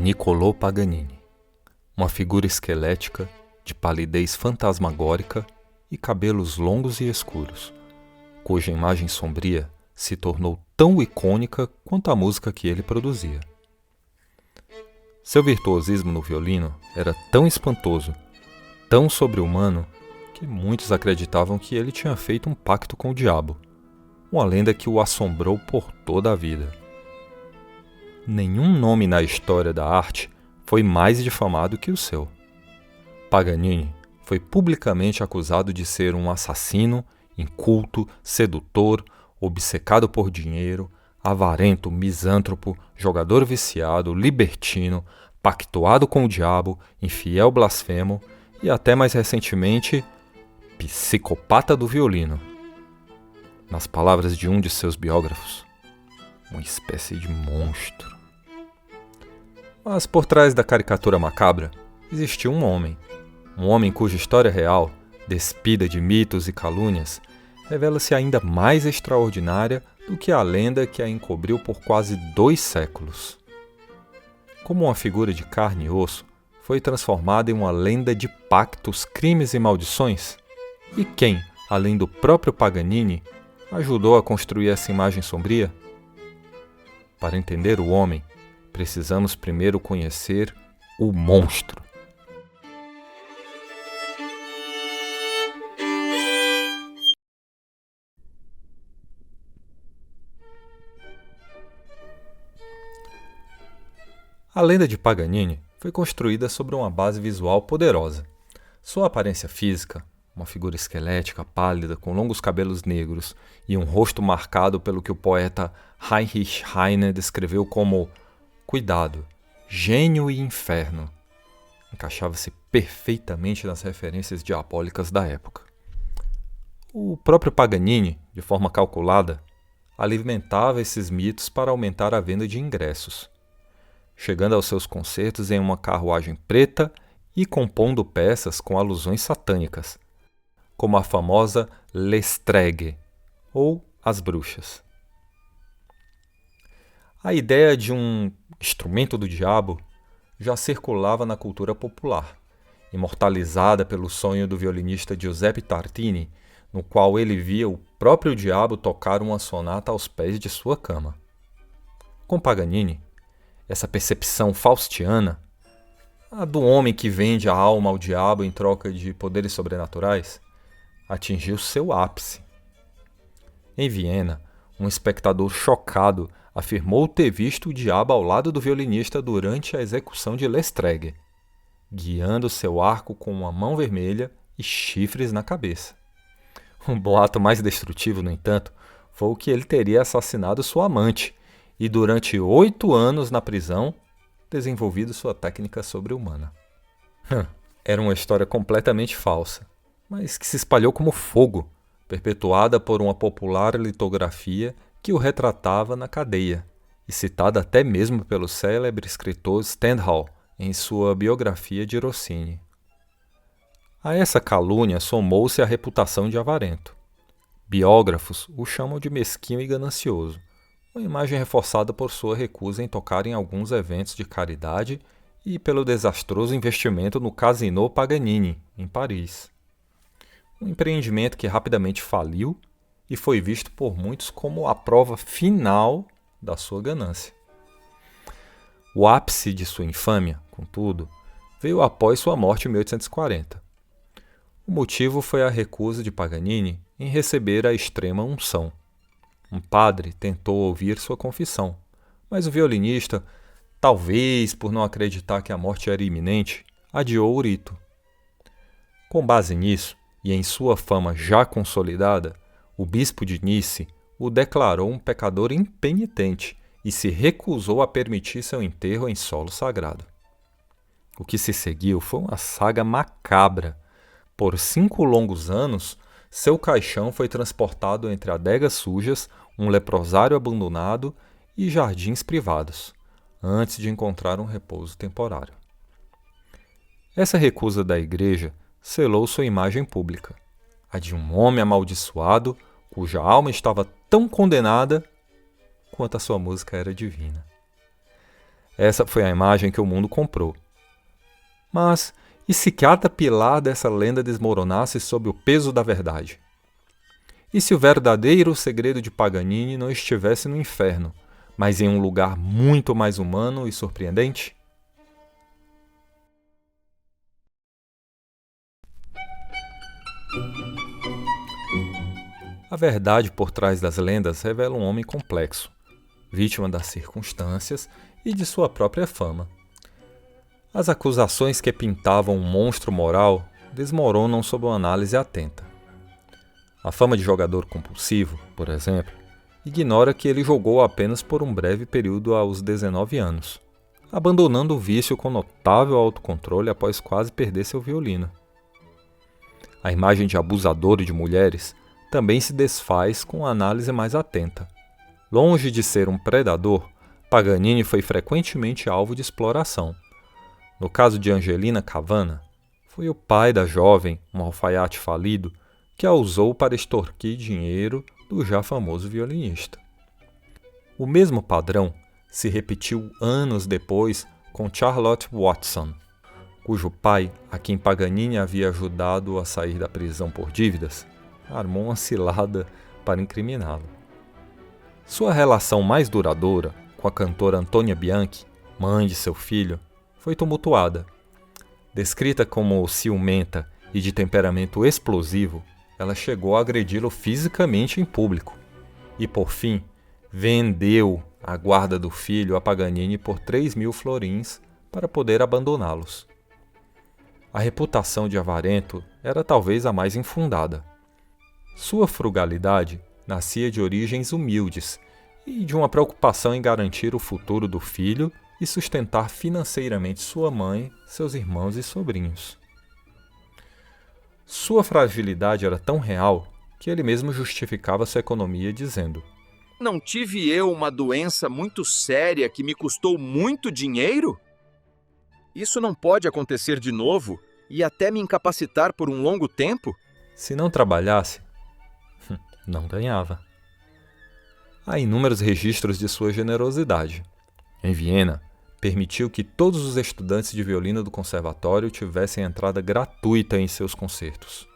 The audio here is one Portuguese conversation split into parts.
Niccolò Paganini, uma figura esquelética, de palidez fantasmagórica e cabelos longos e escuros, cuja imagem sombria se tornou tão icônica quanto a música que ele produzia. Seu virtuosismo no violino era tão espantoso, tão sobre-humano, que muitos acreditavam que ele tinha feito um pacto com o diabo, uma lenda que o assombrou por toda a vida. Nenhum nome na história da arte foi mais difamado que o seu. Paganini foi publicamente acusado de ser um assassino, inculto, sedutor, obcecado por dinheiro, avarento, misântropo, jogador viciado, libertino, pactuado com o diabo, infiel blasfemo e até mais recentemente, psicopata do violino. Nas palavras de um de seus biógrafos, uma espécie de monstro. Mas por trás da caricatura macabra, existiu um homem cuja história real, despida de mitos e calúnias, revela-se ainda mais extraordinária do que a lenda que a encobriu por quase 2 séculos. Como uma figura de carne e osso, foi transformada em uma lenda de pactos, crimes e maldições? E quem, além do próprio Paganini, ajudou a construir essa imagem sombria? Para entender o homem, precisamos primeiro conhecer o monstro. A lenda de Paganini foi construída sobre uma base visual poderosa. Sua aparência física, uma figura esquelética, pálida, com longos cabelos negros e um rosto marcado pelo que o poeta Heinrich Heine descreveu como cuidado, gênio e inferno, encaixava-se perfeitamente nas referências diabólicas da época. O próprio Paganini, de forma calculada, alimentava esses mitos para aumentar a venda de ingressos, chegando aos seus concertos em uma carruagem preta e compondo peças com alusões satânicas, como a famosa L'Estreghe, ou As Bruxas. A ideia de um instrumento do diabo já circulava na cultura popular, imortalizada pelo sonho do violinista Giuseppe Tartini, no qual ele via o próprio diabo tocar uma sonata aos pés de sua cama. Com Paganini, essa percepção faustiana, a do homem que vende a alma ao diabo em troca de poderes sobrenaturais, atingiu seu ápice. Em Viena, um espectador chocado afirmou ter visto o diabo ao lado do violinista durante a execução de L'Estreghe, guiando seu arco com uma mão vermelha e chifres na cabeça. Um boato mais destrutivo, no entanto, foi o que ele teria assassinado sua amante e, durante 8 anos na prisão, desenvolvido sua técnica sobre-humana. Era uma história completamente falsa, mas que se espalhou como fogo, perpetuada por uma popular litografia que o retratava na cadeia, e citada até mesmo pelo célebre escritor Stendhal em sua biografia de Rossini. A essa calúnia somou-se a reputação de avarento. Biógrafos o chamam de mesquinho e ganancioso, uma imagem reforçada por sua recusa em tocar em alguns eventos de caridade e pelo desastroso investimento no Casino Paganini, em Paris. Um empreendimento que rapidamente faliu e foi visto por muitos como a prova final da sua ganância. O ápice de sua infâmia, contudo, veio após sua morte em 1840. O motivo foi a recusa de Paganini em receber a extrema unção. Um padre tentou ouvir sua confissão, mas o violinista, talvez por não acreditar que a morte era iminente, adiou o rito. Com base nisso, e em sua fama já consolidada, o bispo de Nice o declarou um pecador impenitente e se recusou a permitir seu enterro em solo sagrado. O que se seguiu foi uma saga macabra. Por 5 longos anos, seu caixão foi transportado entre adegas sujas, um leprosário abandonado e jardins privados, antes de encontrar um repouso temporário. Essa recusa da igreja selou sua imagem pública, a de um homem amaldiçoado cuja alma estava tão condenada quanto a sua música era divina. Essa foi a imagem que o mundo comprou. Mas, e se cada pilar dessa lenda desmoronasse sob o peso da verdade? E se o verdadeiro segredo de Paganini não estivesse no inferno, mas em um lugar muito mais humano e surpreendente? A verdade por trás das lendas revela um homem complexo, vítima das circunstâncias e de sua própria fama. As acusações que pintavam um monstro moral desmoronam sob uma análise atenta. A fama de jogador compulsivo, por exemplo, ignora que ele jogou apenas por um breve período aos 19 anos, abandonando o vício com notável autocontrole após quase perder seu violino. A imagem de abusador de mulheres também se desfaz com uma análise mais atenta. Longe de ser um predador, Paganini foi frequentemente alvo de exploração. No caso de Angelina Cavana, foi o pai da jovem, um alfaiate falido, que a usou para extorquir dinheiro do já famoso violinista. O mesmo padrão se repetiu anos depois com Charlotte Watson, cujo pai, a quem Paganini havia ajudado a sair da prisão por dívidas, armou uma cilada para incriminá-lo. Sua relação mais duradoura com a cantora Antonia Bianchi, mãe de seu filho, foi tumultuada. Descrita como ciumenta e de temperamento explosivo, ela chegou a agredi-lo fisicamente em público e, por fim, vendeu a guarda do filho a Paganini por 3.000 florins para poder abandoná-los. A reputação de avarento era talvez a mais infundada. Sua frugalidade nascia de origens humildes e de uma preocupação em garantir o futuro do filho e sustentar financeiramente sua mãe, seus irmãos e sobrinhos. Sua fragilidade era tão real que ele mesmo justificava sua economia dizendo: "Não tive eu uma doença muito séria que me custou muito dinheiro? Isso não pode acontecer de novo e até me incapacitar por um longo tempo?" Se não trabalhasse, não ganhava. Há inúmeros registros de sua generosidade. Em Viena, permitiu que todos os estudantes de violino do conservatório tivessem entrada gratuita em seus concertos.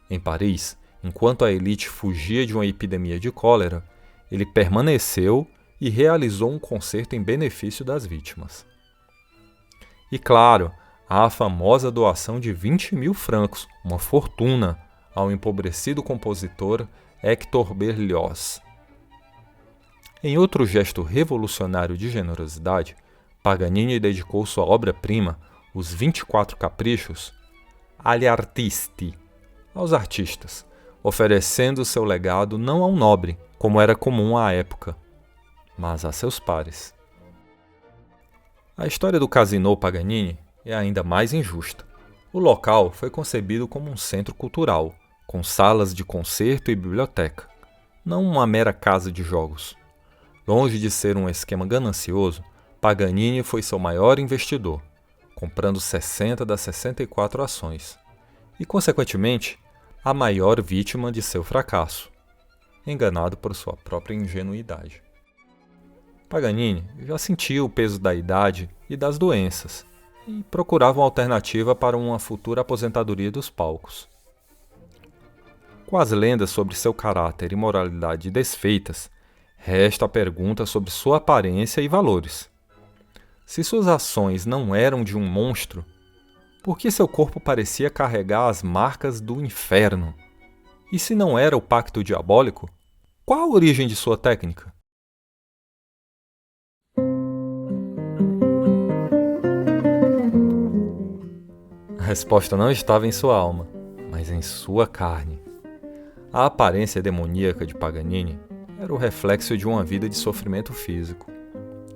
Em Paris, enquanto a elite fugia de uma epidemia de cólera, ele permaneceu e realizou um concerto em benefício das vítimas. E claro, há a famosa doação de 20.000 francos, uma fortuna, ao empobrecido compositor Hector Berlioz. Em outro gesto revolucionário de generosidade, Paganini dedicou sua obra-prima, os 24 Caprichos, agli artisti, aos artistas, oferecendo seu legado não a um nobre, como era comum à época, mas a seus pares. A história do Casino Paganini é ainda mais injusta. O local foi concebido como um centro cultural, com salas de concerto e biblioteca, não uma mera casa de jogos. Longe de ser um esquema ganancioso, Paganini foi seu maior investidor, comprando 60 das 64 ações, e, consequentemente, a maior vítima de seu fracasso, enganado por sua própria ingenuidade. Paganini já sentia o peso da idade e das doenças, e procurava uma alternativa para uma futura aposentadoria dos palcos. Com as lendas sobre seu caráter e moralidade desfeitas, resta a pergunta sobre sua aparência e valores. Se suas ações não eram de um monstro, por que seu corpo parecia carregar as marcas do inferno? E se não era o pacto diabólico, qual a origem de sua técnica? A resposta não estava em sua alma, mas em sua carne. A aparência demoníaca de Paganini era o reflexo de uma vida de sofrimento físico.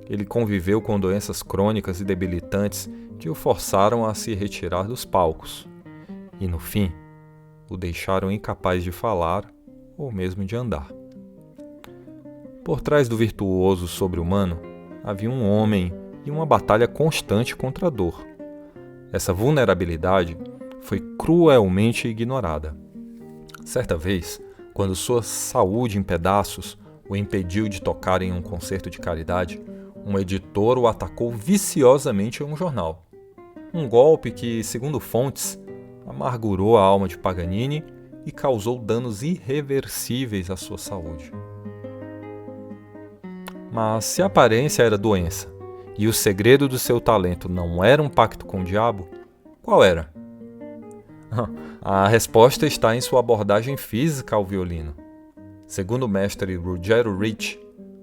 Ele conviveu com doenças crônicas e debilitantes que o forçaram a se retirar dos palcos e, no fim, o deixaram incapaz de falar ou mesmo de andar. Por trás do virtuoso sobre-humano havia um homem e uma batalha constante contra a dor. Essa vulnerabilidade foi cruelmente ignorada. Certa vez, quando sua saúde em pedaços o impediu de tocar em um concerto de caridade, um editor o atacou viciosamente em um jornal. Um golpe que, segundo fontes, amargurou a alma de Paganini e causou danos irreversíveis à sua saúde. Mas se a aparência era doença e o segredo do seu talento não era um pacto com o diabo, qual era? A resposta está em sua abordagem física ao violino. Segundo o mestre Ruggero Ricci,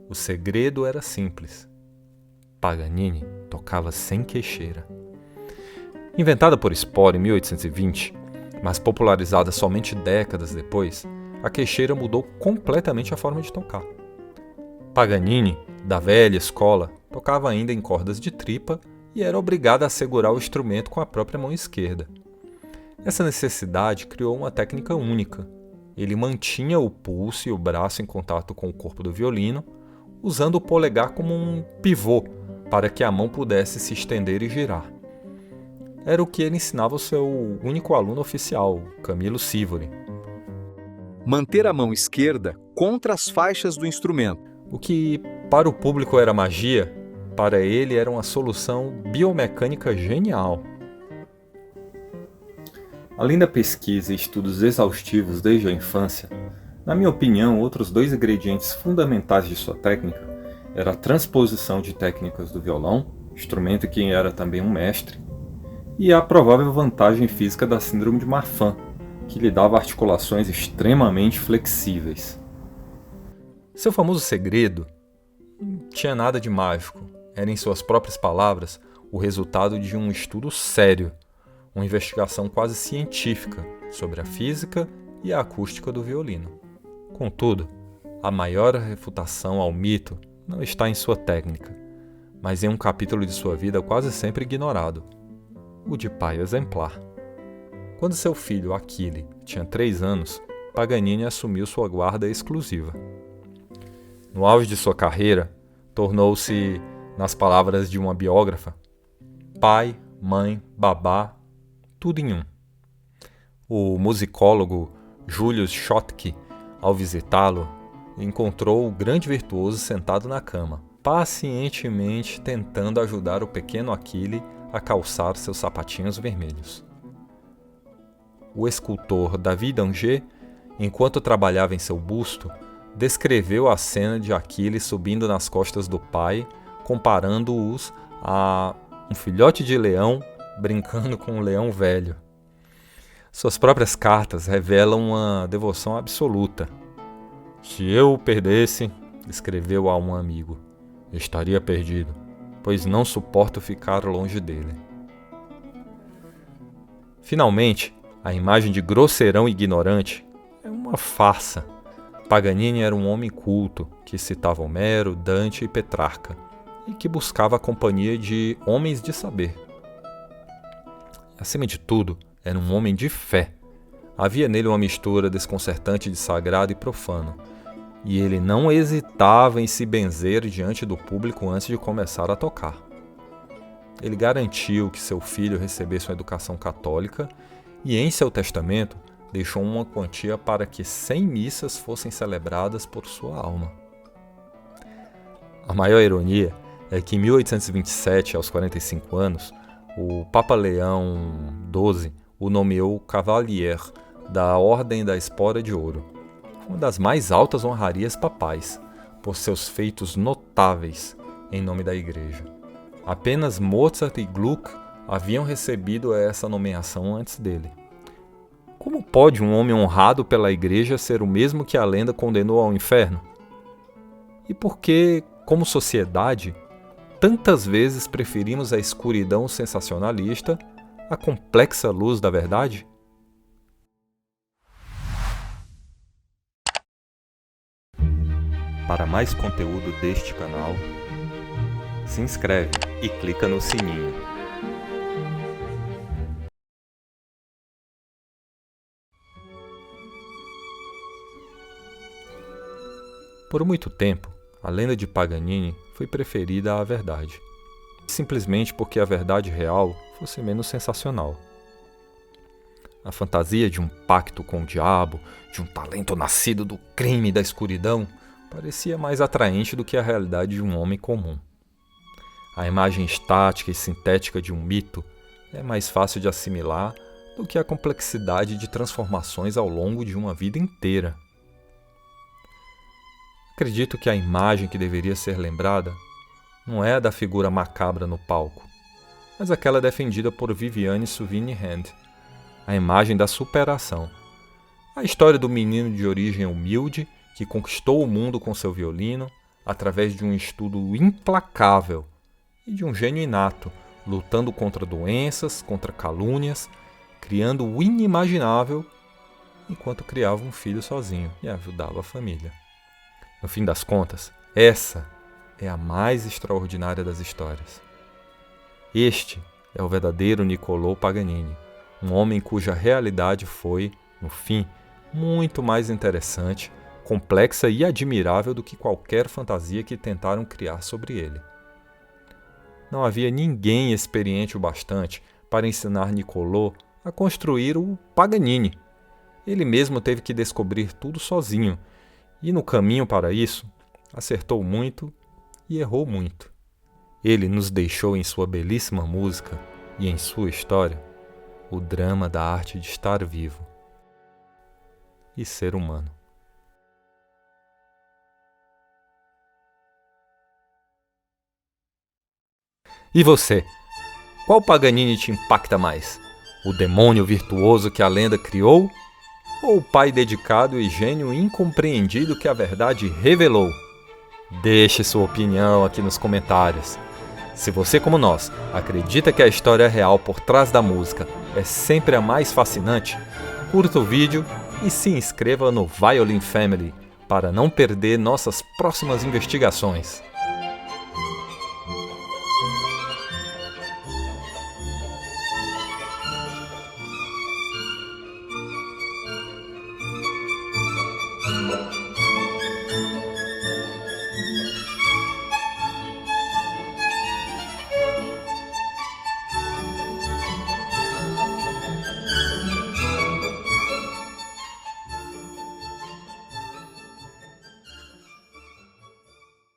o segredo era simples. Paganini tocava sem queixeira. Inventada por Spohr em 1820, mas popularizada somente décadas depois, a queixeira mudou completamente a forma de tocar. Paganini, da velha escola, tocava ainda em cordas de tripa e era obrigado a segurar o instrumento com a própria mão esquerda. Essa necessidade criou uma técnica única. Ele mantinha o pulso e o braço em contato com o corpo do violino, usando o polegar como um pivô para que a mão pudesse se estender e girar. Era o que ele ensinava ao seu único aluno oficial, Camillo Sivori. Manter a mão esquerda contra as faixas do instrumento. O que para o público era magia, para ele era uma solução biomecânica genial. Além da pesquisa e estudos exaustivos desde a infância, na minha opinião, outros dois ingredientes fundamentais de sua técnica eram a transposição de técnicas do violão, instrumento em que era também um mestre, e a provável vantagem física da síndrome de Marfan, que lhe dava articulações extremamente flexíveis. Seu famoso segredo não tinha nada de mágico, era, em suas próprias palavras, o resultado de um estudo sério, uma investigação quase científica sobre a física e a acústica do violino. Contudo, a maior refutação ao mito não está em sua técnica, mas em um capítulo de sua vida quase sempre ignorado, o de pai exemplar. Quando seu filho, Achille, tinha 3 anos, Paganini assumiu sua guarda exclusiva. No auge de sua carreira, tornou-se, nas palavras de uma biógrafa, pai, mãe, babá, tudo em um. O musicólogo Julius Schottky, ao visitá-lo, encontrou o grande virtuoso sentado na cama, pacientemente tentando ajudar o pequeno Achille a calçar seus sapatinhos vermelhos. O escultor David Danger, enquanto trabalhava em seu busto, descreveu a cena de Achille subindo nas costas do pai, comparando-os a um filhote de leão brincando com um leão velho. Suas próprias cartas revelam uma devoção absoluta. Se eu o perdesse, escreveu a um amigo, estaria perdido, pois não suporto ficar longe dele. Finalmente, a imagem de grosseirão e ignorante é uma farsa. Paganini era um homem culto, que citava Homero, Dante e Petrarca, e que buscava a companhia de homens de saber. Acima de tudo, era um homem de fé. Havia nele uma mistura desconcertante de sagrado e profano, e ele não hesitava em se benzer diante do público antes de começar a tocar. Ele garantiu que seu filho recebesse uma educação católica e, em seu testamento, deixou uma quantia para que 100 missas fossem celebradas por sua alma. A maior ironia é que em 1827, aos 45 anos, o Papa Leão XII o nomeou Cavalier da Ordem da Espora de Ouro, uma das mais altas honrarias papais, por seus feitos notáveis em nome da Igreja. Apenas Mozart e Gluck haviam recebido essa nomeação antes dele. Como pode um homem honrado pela Igreja ser o mesmo que a lenda condenou ao inferno? E por que, como sociedade, tantas vezes preferimos a escuridão sensacionalista à complexa luz da verdade? Para mais conteúdo deste canal, se inscreve e clica no sininho. Por muito tempo, a lenda de Paganini foi preferida à verdade, simplesmente porque a verdade real fosse menos sensacional. A fantasia de um pacto com o diabo, de um talento nascido do crime e da escuridão, parecia mais atraente do que a realidade de um homem comum. A imagem estática e sintética de um mito é mais fácil de assimilar do que a complexidade de transformações ao longo de uma vida inteira. Acredito que a imagem que deveria ser lembrada não é a da figura macabra no palco, mas aquela defendida por Viviane Suviney-Hand, a imagem da superação. A história do menino de origem humilde que conquistou o mundo com seu violino através de um estudo implacável e de um gênio inato, lutando contra doenças, contra calúnias, criando o inimaginável enquanto criava um filho sozinho e ajudava a família. No fim das contas, essa é a mais extraordinária das histórias. Este é o verdadeiro Niccolò Paganini, um homem cuja realidade foi, no fim, muito mais interessante, complexa e admirável do que qualquer fantasia que tentaram criar sobre ele. Não havia ninguém experiente o bastante para ensinar Niccolò a construir o Paganini. Ele mesmo teve que descobrir tudo sozinho, e no caminho para isso, acertou muito e errou muito. Ele nos deixou em sua belíssima música e em sua história o drama da arte de estar vivo e ser humano. E você? Qual Paganini te impacta mais? O demônio virtuoso que a lenda criou? Ou o pai dedicado e gênio incompreendido que a verdade revelou? Deixe sua opinião aqui nos comentários. Se você, como nós, acredita que a história real por trás da música é sempre a mais fascinante, curta o vídeo e se inscreva no Violin Family para não perder nossas próximas investigações.